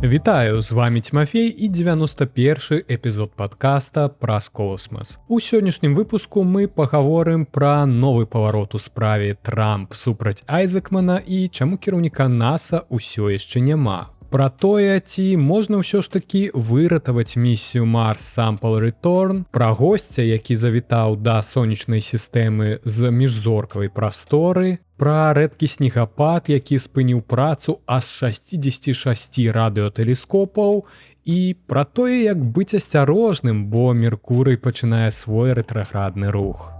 Вітаю, з вами Тимофей і 91-й эпізод подкаста «Праз космас». У сённяшнім выпуску мы пагаворым пра новы паварот у справе Трамп супраць Айзекмана і чаму кіраўніка НАСА ўсё яшчэ няма. Пра тое, ці можна ўсё ж такі выратаваць місію Mars Sample Return, пра госця, які завітаў да сонечнай сістэмы з міжзоркавай прасторы, пра рэдкі снегапад, які спыніў працу аж 66 радыётэлескопаў і пра тое, як быць асцярожным, бо Меркурый пачынае свой рэтраградны рух.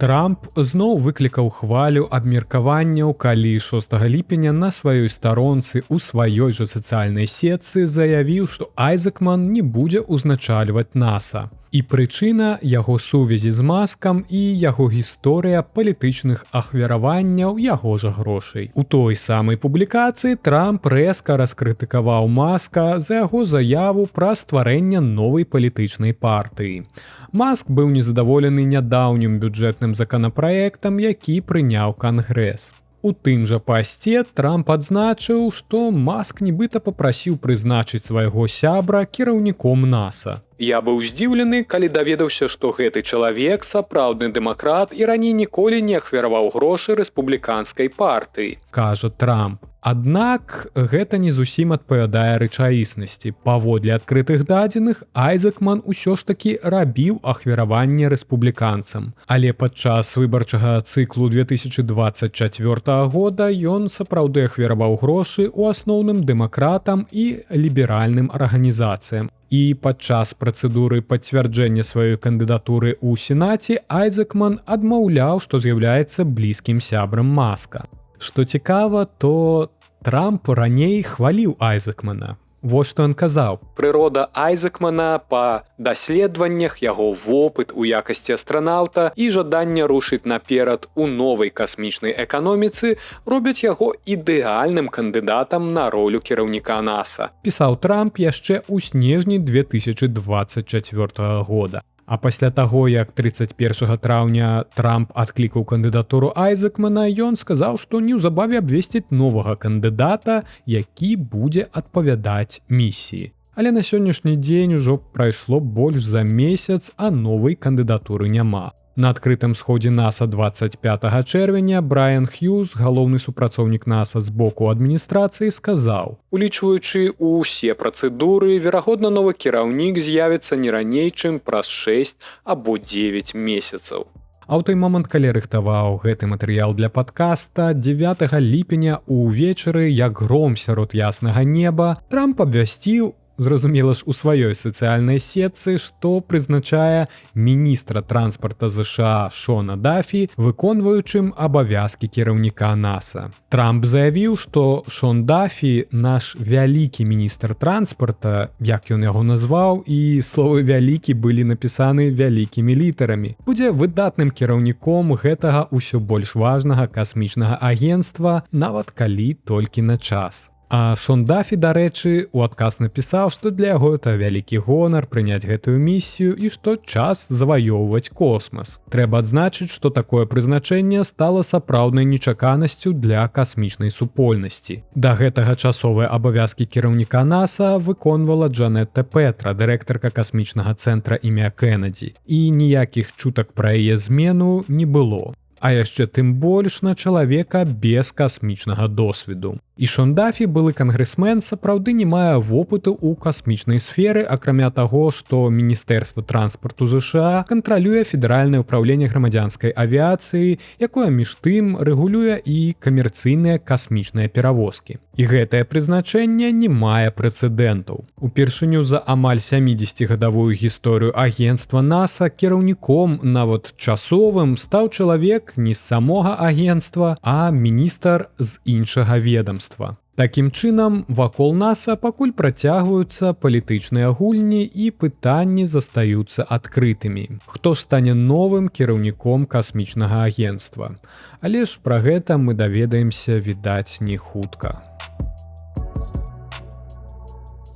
Трамп зноў выклікаў хвалю абмеркаванняў, калі 6 ліпеня на сваёй старонцы ў сваёй жа сацыяльнай сетцы заявіў, што Айзекман не будзе ўзначальваць НАСА. І прычына яго сувязі з Маскам і яго гісторыя палітычных ахвяраванняў яго жа грошай. У той самай публікацыі Трамп рэзка раскрытыкаваў Маска за яго заяву пра стварэнне новай палітычнай партыі. Маск быў незадаволены нядаўнім бюджэтным законапраектам, які прыняў Кангрэс. У тым жа пасце Трамп адзначыў, што Маск нібыта папрасіў прызначыць свайго сябра кіраўніком НАСА. «Я быў здзіўлены, калі даведаўся, што гэты чалавек сапраўдны дэмакрат і раней ніколі не ахвяраваў грошы рэспубліканскай партыі», кажа Трамп. Аднак гэта не зусім адпавядае рэчаіснасці. Паводле адкрытых дадзеных, Айзекман усё ж такі рабіў ахвяраванне рэспубліканцам. Але падчас выбарчага цыклу 2024 года ён сапраўды ахвяраваў грошы ў асноўным дэмакратам і ліберальным арганізацыям. І падчас працэдуры пацвярджэння сваёй кандыдатуры ў Сенаце Айзекман адмаўляў, што з'яўляецца блізкім сябрам Маска. Што цікава, то Трамп раней хваліў Айзекмана. Вось што ён казаў. «Прырода Айзекмана па даследаваннях, яго вопыт у якасці астранаўта і жаданне рушыць наперад у новай касмічнай эканоміцы робяць яго ідэальным кандыдатам на ролю кіраўніка НАСА», пісаў Трамп яшчэ ў снежні 2024 года. А пасля таго, як 31 траўня Трамп адклікаў кандыдатуру Айзекмана, ён сказаў, што неўзабаве абвесціць новага кандыдата, які будзе адпавядаць місіі. Але на сённяшні дзень ужо прайшло больш за месяц, а новай кандыдатуры няма. На адкрытым сходзе НАСА 25 чэрвеня Брайан Хьюз, галоўны супрацоўнік НАСА з боку адміністрацыі, сказаў: «Улічваючы ўсе працэдуры, верагодна, новы кіраўнік з'явіцца не раней, чым праз 6 або 9 месяцаў». А ў той момант, калі рыхтаваў гэты матэрыял для падкаста, 9 ліпеня увечары, як гром сярод яснага неба, Трамп абвясціў, зразумела ж, у сваёй сацыяльнай сетцы, што прызначае міністра транспарта ЗША Шона Дафі выконваючым абавязкі кіраўніка НАСА. Трамп заявіў, што Шон Дафі, наш вялікі міністр транспарта, як ён яго назваў, і словы «вялікі» былі напісаны вялікімі літарамі, будзе выдатным кіраўніком гэтага ўсё больш важнага касмічнага агенцтва, нават калі толькі на час. А Шон Дафі, дарэчы, у адказ напісаў, што для яго это вялікі гонар прыняць гэтую місію і што час заваёўваць космас. Трэба адзначыць, што такое прызначэнне стала сапраўднай нечаканасцю для касмічнай супольнасці. Да гэтага часовыя абавязкі кіраўніка НАСА выконвала Джанетта Петра, дырэктарка касмічнага цэнтра імя Кеннеді, і ніякіх чутак пра яе змену не было. А яшчэ тым больш на чалавека без касмічнага досведу. І Шон Дафі, былы кангрэсмен, сапраўды не мае вопыту ў касмічнай сферы, акрамя таго, што Міністэрства транспарту ЗША кантралюе федэральнае ўпраўленне грамадзянскай авіяцыі, якое між тым рэгулюе і камерцыйныя касмічныя перавозкі. І гэтае прызначэнне не мае прэцэдэнтаў. Упершыню за амаль 70-гадовую гісторыю агенцтва НАСА кіраўніком, нават часовым, стаў чалавек не з самога агенцтва, а міністр з іншага ведамства. Такім чынам, вакол НАСА пакуль працягваюцца палітычныя гульні і пытанні застаюцца адкрытымі. Хто ж стане новым кіраўніком касмічнага агенцтва? Але ж пра гэта мы даведаемся, відаць, не хутка.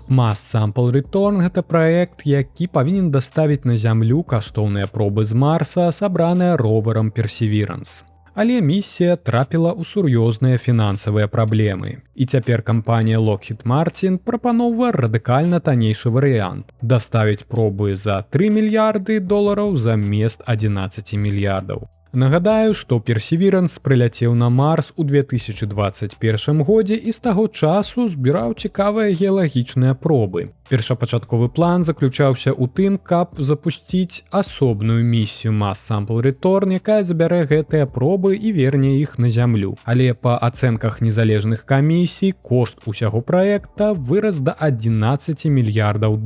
Mars Sample Return – гэта праект, які павінен даставіць на зямлю каштоўныя пробы з Марса, сабраныя роварам Perseverance. але місія трапіла ў сур'ёзныя фінансавыя праблемы. І цяпер кампанія Lockheed Martin прапаноўвае радыкальна таннейшы варыянт – даставіць пробы за $3 мільярды замест 11 мільярдаў. Нагадаю, што Perseverance прыляцеў на Марс у 2021 годзе і з таго часу збіраў цікавыя геалагічныя пробы. Першапачатковы план заключаўся ў тым, каб запусціць асобную місію Mass Sample Return, якая забярэ гэтыя пробы і верне іх на зямлю. Але па ацэнках незалежных камісій кошт усяго праекта вырас да $11 мільярдаў.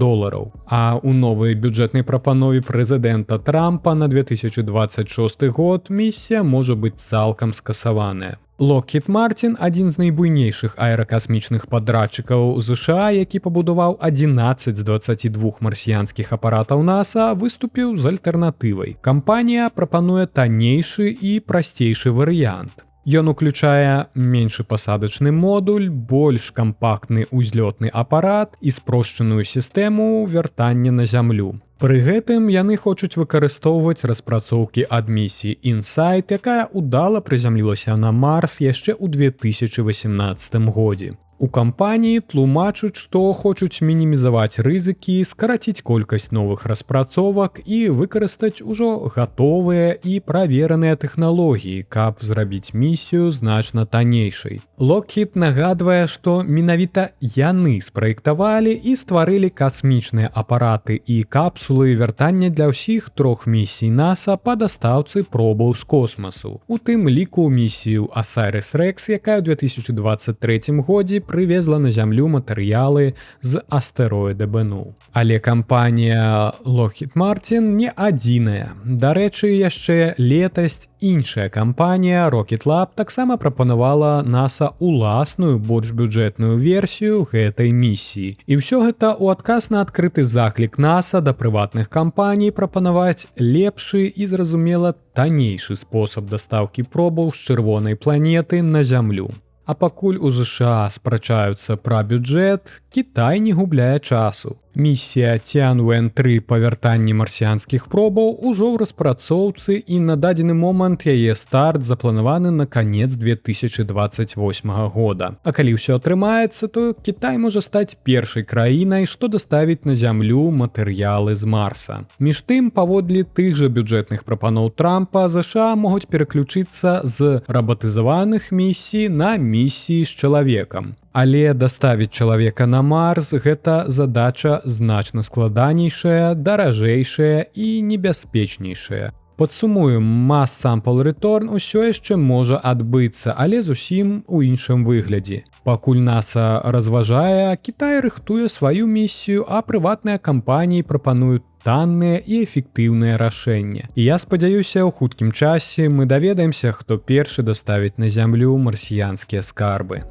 А ў новай бюджэтнай прапанове прэзідэнта Трампа на 2026 год місія можа быць цалкам скасаваная. Lockheed Martin, адзін з найбуйнейшых аэракасмічных падрадчыкаў США, які пабудаваў 11 з 22 марсіянскіх апаратаў NASA, выступіў з альтэрнатывай. Кампанія прапануе таннейшы і прасцейшы варыянт. Ён уключае меншы пасадачны модуль, больш кампактны ўзлётны апарат і спрошчаную сістэму вяртання на зямлю. Пры гэтым яны хочуць выкарыстоўваць распрацоўкі ад місіі InSight, якая ўдала прызямлілася на Марс яшчэ ў 2018 годзе. У кампаніі тлумачуць, што хочуць мінімізаваць рызыкі, скараціць колькасць новых распрацовак і выкарыстаць ужо гатовыя і правераныя тэхналогіі, каб зрабіць місію значна таннейшай. Lockheed нагадвае, што менавіта яны спраектавалі і стварылі касмічныя апараты і капсулы вяртання для ўсіх 3 місій NASA па дастаўцы пробаў з космасу. У тым ліку місію OSIRIS-REx, якая ў 2023 годзе прывезла на зямлю матэрыялы з астэроіда Bennu. Але кампанія Lockheed Martin не адзіная. Дарэчы, яшчэ летась іншая кампанія Rocket Lab таксама прапанавала NASA уласную, больш бюджэтную версію гэтай місіі. І ўсё гэта ў адказ на адкрыты заклік NASA да прыватных кампаній прапанаваць лепшы і, зразумела, таннейшы спосаб дастаўкі пробаў з чырвонай планеты на зямлю. А пакуль у США спрачаюцца пра бюджэт, Кітай не губляе часу. Місія Tianwen-3 па вяртанні марсіянскіх пробаў ужо ў распрацоўцы і на дадзены момант яе старт запланаваны на канец 2028 года. А калі ўсё атрымаецца, то Кітай можа стаць першай краінай, што даставіць на зямлю матэрыялы з Марса. Між тым, паводле тых жа бюджэтных прапаноў Трампа, США могуць пераключыцца з рабатызаваных місій на місіі з чалавекам. Але даставіць чалавека на Марс – гэта задача значна складанейшая, даражэйшая і небяспечнейшая. Падсумуем, Mass Sample Return усё яшчэ можа адбыцца, але зусім у іншым выглядзе. Пакуль NASA разважае, Кітай рыхтуе сваю місію, а прыватныя кампаніі прапануюць танныя і эфектыўныя рашэнні. І я спадзяюся, у хуткім часе мы даведаемся, хто першы даставіць на зямлю марсіянскія скарбы.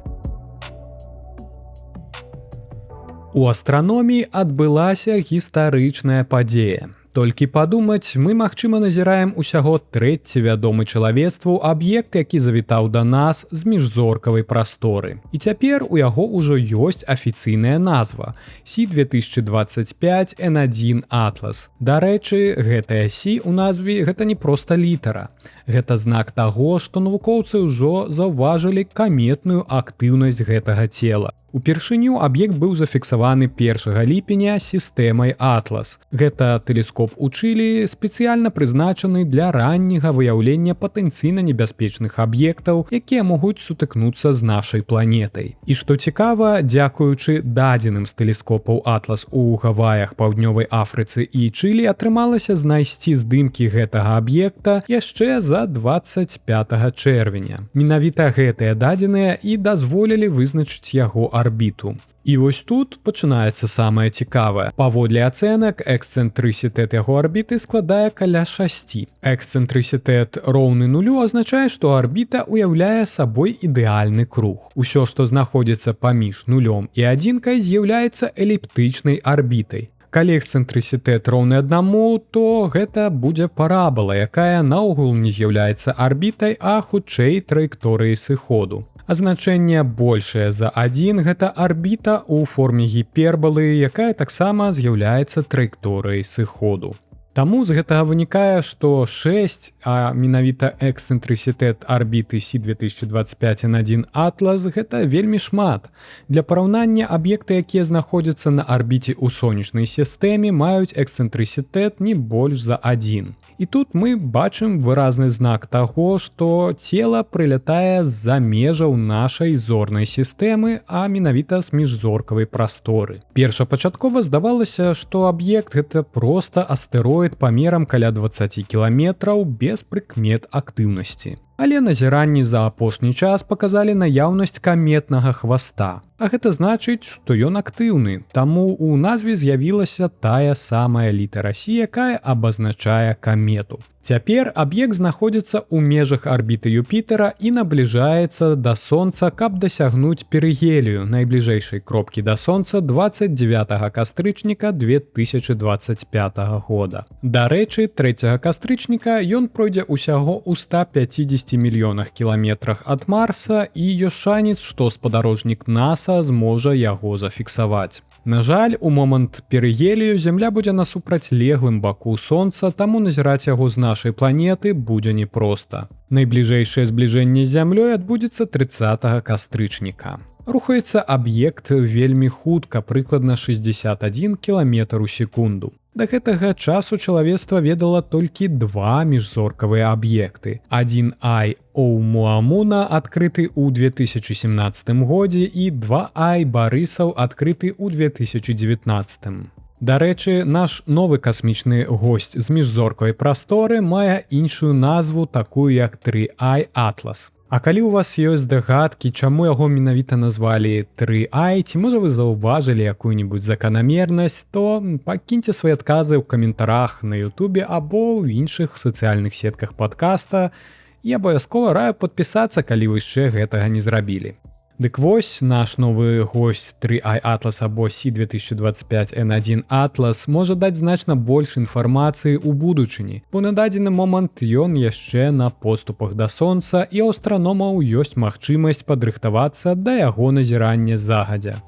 У астраноміі адбылася гістарычная падзея. Толькі падумаць, мы, магчыма, назіраем усяго трэці вядомы чалавецтву аб'ект, які завітаў да нас з міжзоркавай прасторы. І цяпер у яго ўжо ёсць афіцыйная назва – Си-2025 N1 Atlas. Дарэчы, гэтая Сі ў назве гэта не проста літара. Гэта знак таго, што навукоўцы ўжо заўважылі каметную актыўнасць гэтага цела. Упершыню аб'ект быў зафіксаваны 1 ліпеня сістэмай Atlas. Гэта тэлескоп у Чылі, спецыяльна прызначаны для ранняга выяўлення патэнцыйна небяспечных аб'ектаў, якія могуць сутыкнуцца з нашай планетай. І што цікава, дзякуючы дадзеным з тэлескопаў Atlas у Гаваях, Паўднёвай Афрыцы і Чылі атрымалася знайсці здымкі гэтага аб'екта яшчэ за 25 чэрвеня. Менавіта гэтыя дадзеныя і дазволілі вызначыць яго арбіту. І вось тут пачынаецца самае цікавае. Паводле ацэнак, эксцэнтрысітэт яго арбіты складае каля 6. Эксцэнтрысітэт роўны нулю азначае, што арбіта ўяўляе сабой ідэальны круг. Усё, што знаходзіцца паміж нулём і адзінкай, з'яўляецца эліптычнай арбітай. Калі эксцэнтрысітэт роўны 1, то гэта будзе парабала, якая наогул не з'яўляецца арбітай, а хутчэй траекторыяй сыходу. А значэнне большае за 1 – гэта арбіта ў форме гіпербалы, якая таксама з'яўляецца траекторыяй сыходу. Таму з гэтага вынікае, што 6, а менавіта эксцэнтрысітэт арбіты Сі-2025N1 Атлас гэта вельмі шмат. Для параўнання аб'екты, якія знаходзяцца на арбіце ў сонечнай сістэме, маюць эксцэнтрысітэт не больш за 1. І тут мы бачым выразны знак таго, што цела прылятае з-за межаў нашай зорнай сістэмы, а менавіта з міжзоркавай прасторы. Першапачаткова здавалася, што аб'ект гэта проста астэроід памерам каля 20 кіламетраў без прыкмет актыўнасці. Але назіранні за апошні час паказалі наяўнасць каметнага хваста. А гэта значыць, што ён актыўны, таму ў назве з'явілася тая самая літара Сі, якая абазначае камету. Цяпер аб'ект знаходзіцца ў межах арбіты Юпітера і набліжаецца да Сонца, каб дасягнуць перыгелію, найбліжэйшай кропкі да Сонца 29 кастрычніка 2025 года. Дарэчы, 3 кастрычніка ён пройдзе ўсяго ў 150 мільёнах кіламетрах ад Марса і ёсць шанец, што спадарожнік НАСА зможа яго зафіксаваць. На жаль, у момант перыгелію Зямля будзе на супрацьлеглым баку Сонца, таму назіраць яго з нашай планеты будзе непроста. Найбліжэйшае збліжэнне з Зямлёй адбудзецца 30 кастрычніка. Рухаецца аб'ект вельмі хутка, прыкладна 61 км у секунду. Да гэтага часу чалавецтва ведала толькі 2 міжзоркавыя аб'екты. 1I Оумуамуна адкрыты ў 2017 годзе і 2I Барысаў адкрыты ў 2019. Дарэчы, наш новы касмічны госць з міжзоркавай прасторы мае іншую назву, такую як 3I Атлас. А калі ў вас ёсць здагадкі, чаму яго менавіта назвалі 3I, ці можа вы заўважылі якую-небудзь заканамернасць, то пакіньце свае адказы ў каментарах на Ютубе або ў іншых сацыяльных сетках падкаста і абавязкова раю падпісацца, калі вы яшчэ гэтага не зрабілі. Дык вось, наш новы госць 3I Атлас або Сі-2025N1 Атлас можа даць значна больш інфармацыі ў будучыні, бо на дадзены момант ён яшчэ на поступах да Сонца і ў астраномаў ёсць магчымасць падрыхтавацца да яго назірання загадзя.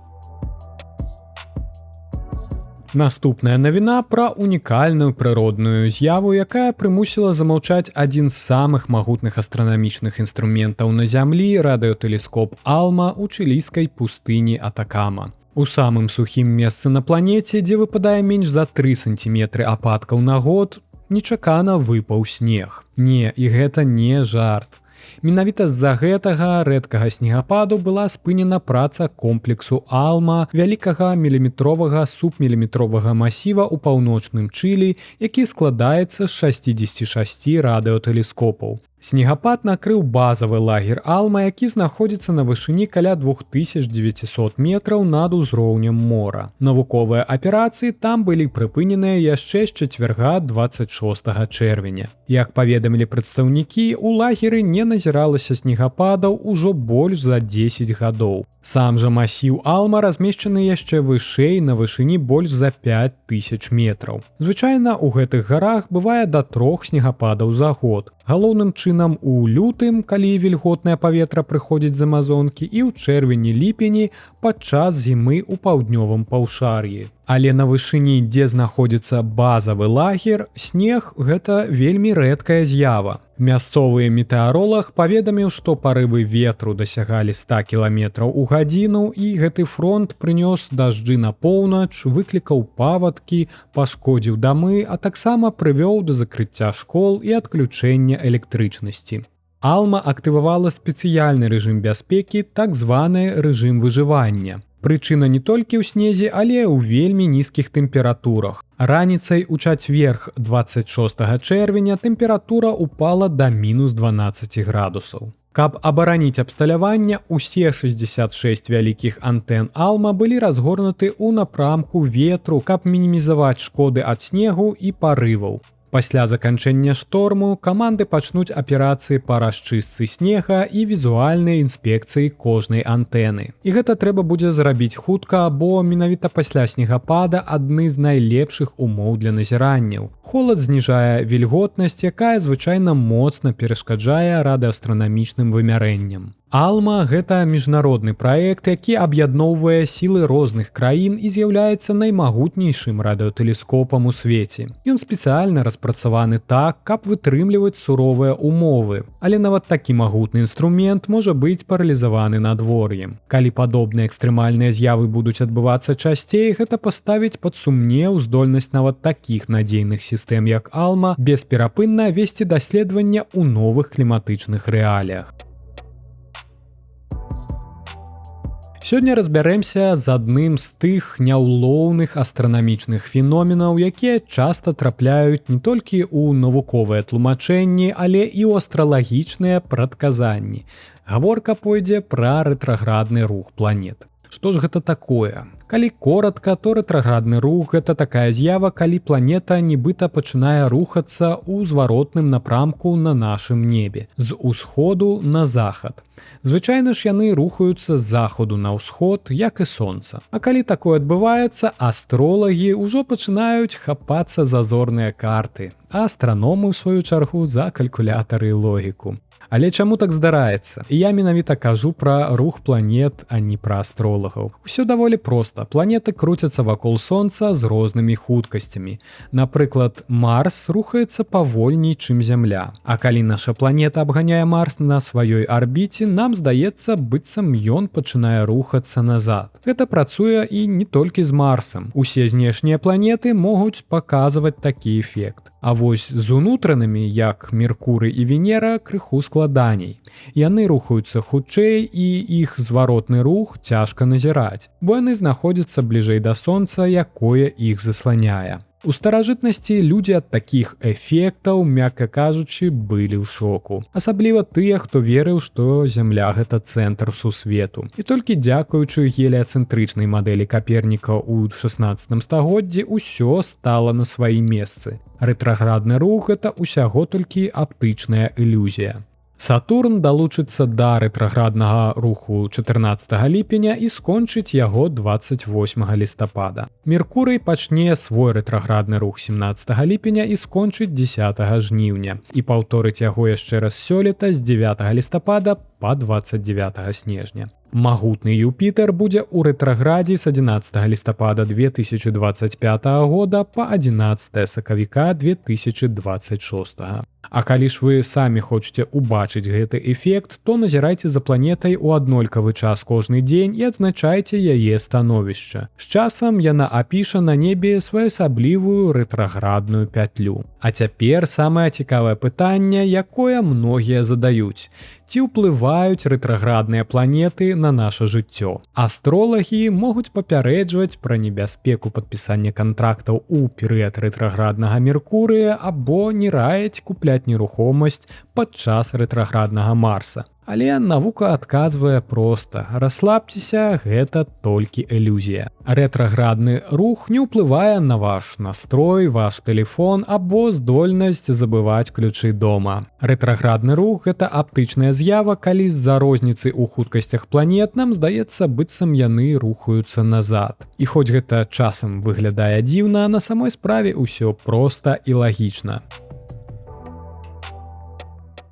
Наступная навіна пра унікальную прыродную з'яву, якая прымусіла замаўчаць адзін з самых магутных астранамічных інструментаў на Зямлі – радыётэлескоп Алма ў чылійскай пустыні Атакама. У самым сухім месцы на планеце, дзе выпадае менш за 3 сантиметры ападкаў на год, нечакана выпаў снег. Не, і гэта не жарт. Менавіта з-за гэтага рэдкага снегападу была спынена праца комплексу Алма, вялікага міліметровага субміліметровага масіва ў паўночным Чылі, які складаецца з 66 радыётэлескопаў. Снегапад накрыў базавы лагер Алма, які знаходзіцца на вышыні каля 2900 метраў над узроўнем мора. Навуковыя аперацыі там былі прыпыненыя яшчэ з чацвярга 26 чэрвеня. Як паведамілі прадстаўнікі, у лагеры не назіралася снегападаў ужо больш за 10 гадоў. Сам жа масіў Алма размешчаны яшчэ вышэй на вышыні больш за 5000 метраў. Звычайна ў гэтых гарах бывае да 3 снегападаў за год. Галоўным чынам у лютым, калі вільготнае паветра прыходзіць з Амазонкі, і ў чэрвені-ліпені падчас зімы ў паўднёвым паўшар'і. Але на вышыні, дзе знаходзіцца базавы лагер, снег – гэта вельмі рэдкая з'ява. Мясцовы метэаролаг паведаміў, што парывы ветру дасягалі 100 км у гадзіну, і гэты фронт прынёс дажджы на поўнач, выклікаў паводкі, пашкодзіў дамы, а таксама прывёў да закрыцця школ і адключэння электрычнасці. Алма актывавала спецыяльны рэжым бяспекі, так званы рэжым выжывання. Прычына не толькі ў снезе, але ў вельмі нізкіх тэмпературах. Раніцай у чацверг 26 чэрвеня тэмпература упала да мінус 12 градусаў. Каб абараніць абсталяванне, усе 66 вялікіх антэн Алма былі разгорнуты ў напрамку ветру, каб мінімізаваць шкоды ад снегу і парываў. Пасля заканчэння шторму каманды пачнуць аперацыі па расчыстцы снега і візуальнай інспекцыі кожнай антэны. І гэта трэба будзе зрабіць хутка, бо менавіта пасля снегапада адны з найлепшых умоў для назіранняў. Холад зніжае вільготнасць, якая звычайна моцна перашкаджае радыастранамічным вымярэнням. Alma – гэта міжнародны праект, які аб'ядноўвае сілы розных краін і з'яўляецца наймагутнейшым радыётэлескопам у свеце. Ён спецыяльна распрацаваны так, каб вытрымліваць суровыя умовы. Але нават такі магутны інструмент можа быць паралізаваны надвор'ем. Калі падобныя экстрэмальныя з'явы будуць адбывацца часцей, гэта паставіць пад сумнеў здольнасць нават такіх надзейных сістэм, як Alma, бесперапынна весці даследавання ў новых кліматычных рэаліях. Сёння разбярэмся з адным з тых няўлоўных астранамічных феноменаў, якія часта трапляюць не толькі ў навуковыя тлумачэнні, але і ў астралагічныя прадказанні. Гаворка пойдзе пра рэтраградны рух планет. Што ж гэта такое? Калі коратка, то рэтраградны рух – гэта такая з'ява, калі планета нібыта пачынае рухацца ў зваротным напрамку на нашым небе, з усходу на захад. Звычайна ж яны рухаюцца з захаду на ўсход, як і сонца. А калі такое адбываецца, астролагі ўжо пачынаюць хапацца за зорныя карты, а астраномы, ў сваю чаргу, за калькулятары і логіку. Але чаму так здараецца? Я менавіта кажу пра рух планет, а не пра астролагаў. Усё даволі проста. Планеты круцяцца вакол Сонца з рознымі хуткасцямі. Напрыклад, Марс рухаецца павольней, чым Зямля. А калі наша планета абганяе Марс на сваёй арбіце, нам здаецца, быццам ён пачынае рухацца назад. Гэта працуе і не толькі з Марсам. Усе знешнія планеты могуць паказваць такі эфект. А вось з унутранымі, як Меркурый і Венера, крыху складаней. Яны рухаюцца хутчэй, і іх зваротны рух цяжка назіраць, бо яны знаходзяцца бліжэй да Сонца, якое іх засланяе. У старажытнасці людзі ад такіх эфектаў, мякка кажучы, былі ў шоку. Асабліва тыя, хто верыў, што Зямля – гэта цэнтр сусвету. І толькі дзякуючы геліяцэнтрычнай мадэлі Каперніка ў 16 стагоддзі ўсё стала на сваім месцы. Рэтраградны рух – гэта ўсяго толькі аптычная ілюзія. Сатурн далучыцца да рэтраграднага руху 14 ліпеня і скончыць яго 28 лістапада. Меркурый пачне свой рэтраградны рух 17 ліпеня і скончыць 10 жніўня і паўторыць яго яшчэ раз сёлета з 9 лістапада па 29 снежня. Магутны Юпітер будзе ў рэтраградзе з 11 лістапада 2025 года па 11 сакавіка 2026. А калі ж вы самі хочаце ўбачыць гэты эфект, то назірайце за планетай у аднолькавы час кожны дзень і адзначайце яе становішча. З часам яна апіша на небе своеасаблівую рэтраградную пятлю. А цяпер самае цікавае пытанне, якое многія задаюць. Ці ўплываюць рэтраградныя планеты на наша жыццё? Астролагі могуць папярэджваць пра небяспеку падпісання кантрактаў у перыяд рэтраграднага Меркурыя або не раяць купляць нерухомасць падчас рэтраграднага Марса. Але навука адказвае проста: расслабцеся, гэта толькі ілюзія. Рэтраградны рух не ўплывае на ваш настрой, ваш тэлефон або здольнасць забываць ключы дома. Рэтраградны рух – гэта аптычная з'ява, калі з-за розніцы ў хуткасцях планет нам здаецца, быццам яны рухаюцца назад. І хоць гэта часам выглядае дзіўна, на самой справе ўсё проста і лагічна.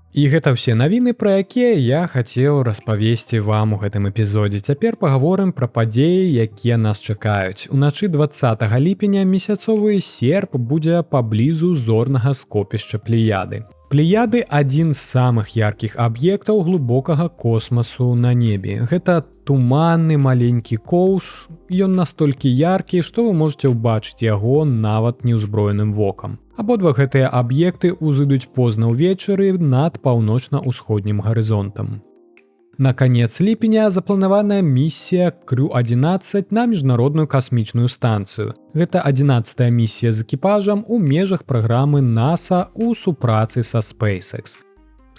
І гэта ўсе навіны, пра якія я хацеў распавесці вам у гэтым эпізодзе. Цяпер пагаворым пра падзеі, якія нас чакаюць. Уначы 20 ліпеня месяцовы серп будзе паблізу зорнага скопішча Плеяды. Плеяды – адзін з самых яркіх аб'ектаў глыбокага космасу на небе. Гэта туманны маленькі коўш, ён настолькі яркі, што вы можаце ўбачыць яго нават неўзброеным вокам. Абодва гэтыя аб'екты ўзыдуць позна ўвечары над паўночна-ўсходнім гарызонтам. На канец ліпеня запланаваная місія Крю-11 на міжнародную касмічную станцыю. Гэта 11-я місія з экіпажам у межах праграмы NASA ў супрацы са SpaceX.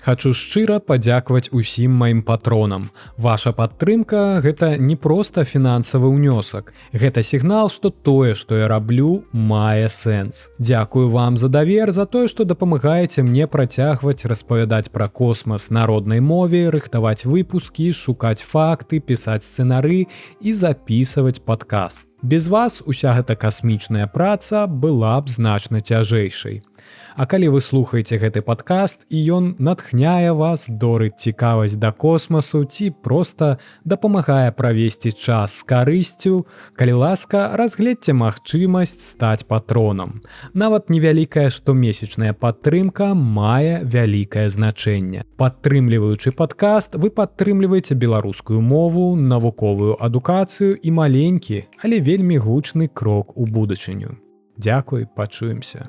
Хачу шчыра падзякаваць усім маім патронам. Ваша падтрымка гэта не проста фінансавы ўнёсак. Гэта сігнал, што тое, што я раблю, мае сэнс. Дзякую вам за давер, за тое, што дапамагаеце мне працягваць распавядаць пра космас на роднай мове, рыхтаваць выпускі, шукаць факты, пісаць сцэнары і запісваць падкаст. Без вас уся гэта касмічная праца была б значна цяжэйшай. А калі вы слухаеце гэты падкаст і ён натхняе вас, дорыць цікавасць да космасу ці проста дапамагае правесці час з карысцю, калі ласка, разгледзьце магчымасць стаць патронам. Нават невялікая штомесячная падтрымка мае вялікае значэнне. Падтрымліваючы падкаст, вы падтрымліваеце беларускую мову, навуковую адукацыю і маленькі, але вельмі гучны крок у будучыню. Дзякуй, пачуемся.